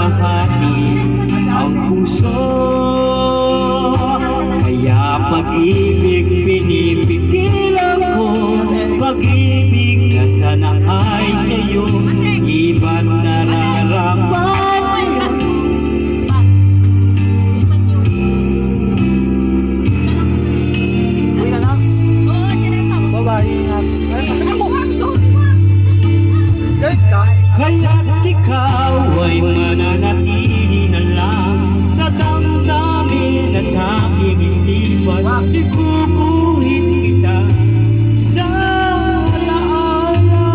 mahati ang puso. Kaya pag-ibig pinipigilan ko, pag-ibig na sana ay sa'yo, di ba't nararapat sa'yo? Kaya't ikaw ay mananatili na lang sa damdamin at aking isipan. Ikukuhit kita sa alaala.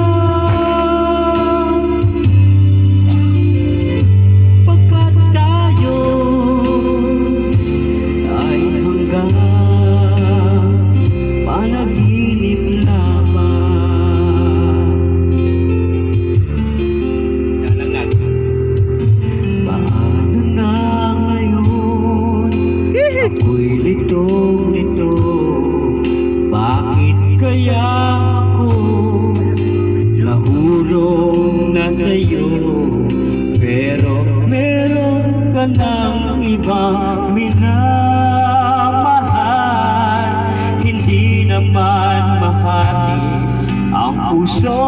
Pagkat tayo ay hanggang panaginip lamang. Ako'y litong-lito, bakit kaya ako nahulog na sa'yo? Pero meron ka ng ibang minamahal, hindi naman mahati ang puso.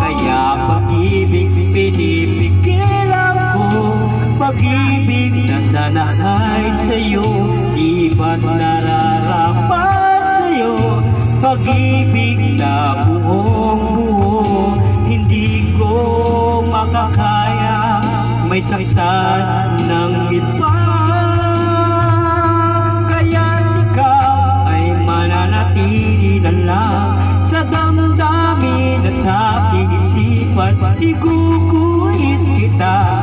Kaya pag-ibig pinipigilan ko, pag-ibig na sana ay sa'yo, di ba't nararapat sa'yo? Pag-ibig na buong-buo, hindi ko makakaya, may saktan ng iba. Kaya't ikaw ay mananatili na lang sa damdamin at aking isipan. Ikukuhit kita